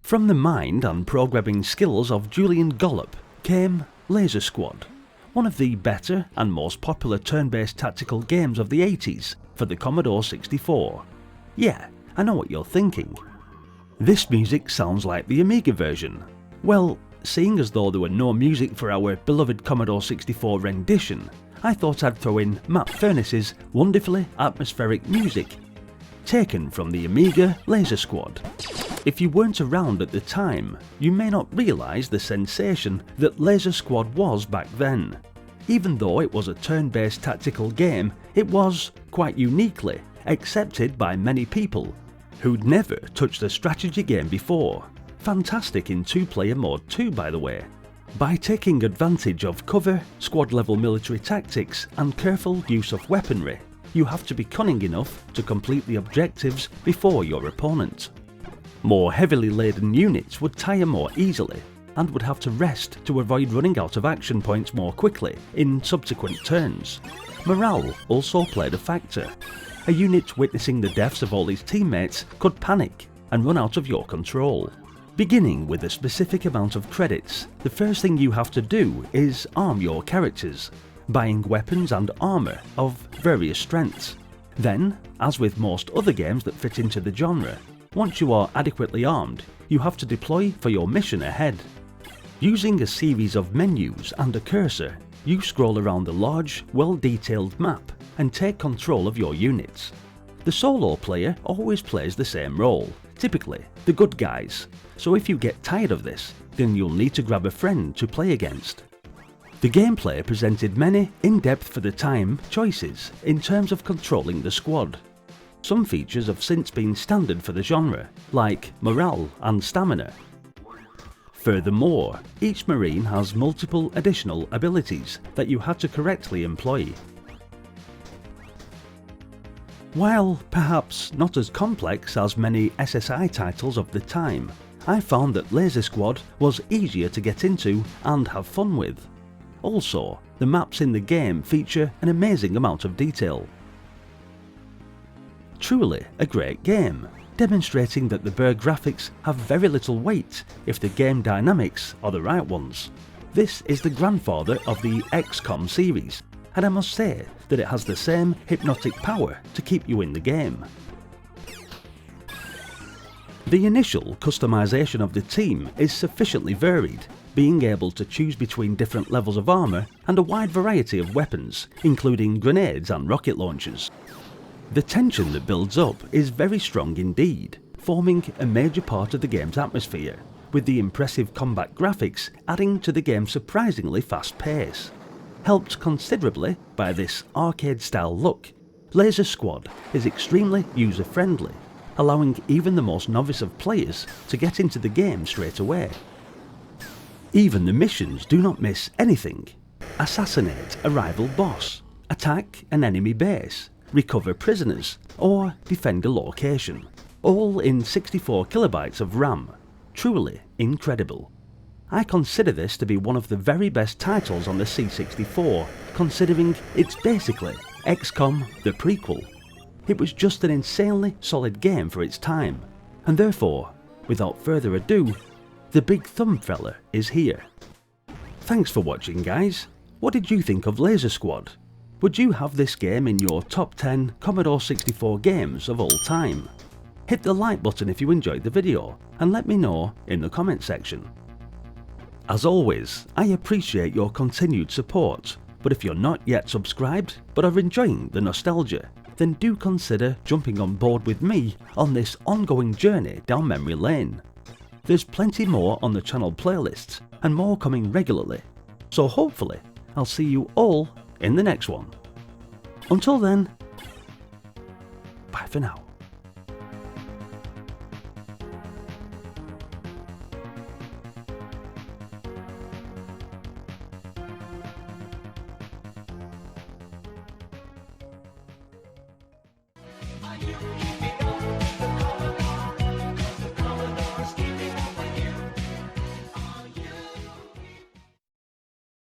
From the mind and programming skills of Julian Gollop came Laser Squad, one of the better and most popular turn-based tactical games of the 80s for the Commodore 64. Yeah, I know what you're thinking. This music sounds like the Amiga version. Well, seeing as though there were no music for our beloved Commodore 64 rendition, I thought I'd throw in Matt Furness's wonderfully atmospheric music, taken from the Amiga Laser Squad. If you weren't around at the time, you may not realise the sensation that Laser Squad was back then. Even though it was a turn-based tactical game, it was, quite uniquely, accepted by many people who'd never touched a strategy game before. Fantastic in two-player mode too, by the way. By taking advantage of cover, squad-level military tactics and careful use of weaponry, you have to be cunning enough to complete the objectives before your opponent. More heavily laden units would tire more easily and would have to rest to avoid running out of action points more quickly in subsequent turns. Morale also played a factor. A unit witnessing the deaths of all his teammates could panic and run out of your control. Beginning with a specific amount of credits, the first thing you have to do is arm your characters, buying weapons and armour of various strengths. Then, as with most other games that fit into the genre, once you are adequately armed, you have to deploy for your mission ahead. Using a series of menus and a cursor, you scroll around the large, well-detailed map and take control of your units. The solo player always plays the same role, typically the good guys, so if you get tired of this, then you'll need to grab a friend to play against. The gameplay presented many, in-depth for the time, choices in terms of controlling the squad. Some features have since been standard for the genre, like morale and stamina. Furthermore, each Marine has multiple additional abilities that you had to correctly employ. While perhaps not as complex as many SSI titles of the time, I found that Laser Squad was easier to get into and have fun with. Also, the maps in the game feature an amazing amount of detail. Truly a great game, demonstrating that the bare graphics have very little weight if the game dynamics are the right ones. This is the grandfather of the XCOM series, and I must say that it has the same hypnotic power to keep you in the game. The initial customization of the team is sufficiently varied, being able to choose between different levels of armour and a wide variety of weapons, including grenades and rocket launchers. The tension that builds up is very strong indeed, forming a major part of the game's atmosphere, with the impressive combat graphics adding to the game's surprisingly fast pace. Helped considerably by this arcade-style look, Laser Squad is extremely user-friendly, allowing even the most novice of players to get into the game straight away. Even the missions do not miss anything. Assassinate a rival boss, attack an enemy base, recover prisoners, or defend a location, all in 64 kilobytes of RAM. Truly incredible. I consider this to be one of the very best titles on the C64, considering it's basically XCOM the prequel. It was just an insanely solid game for its time, and therefore, without further ado, the big thumb fella is here. Thanks for watching, guys. What did you think of Laser Squad? Would you have this game in your top 10 Commodore 64 games of all time? Hit the like button if you enjoyed the video, and let me know in the comment section. As always, I appreciate your continued support, but if you're not yet subscribed but are enjoying the nostalgia, then do consider jumping on board with me on this ongoing journey down memory lane. There's plenty more on the channel playlists and more coming regularly, so hopefully I'll see you all in the next one. Until then, bye for now.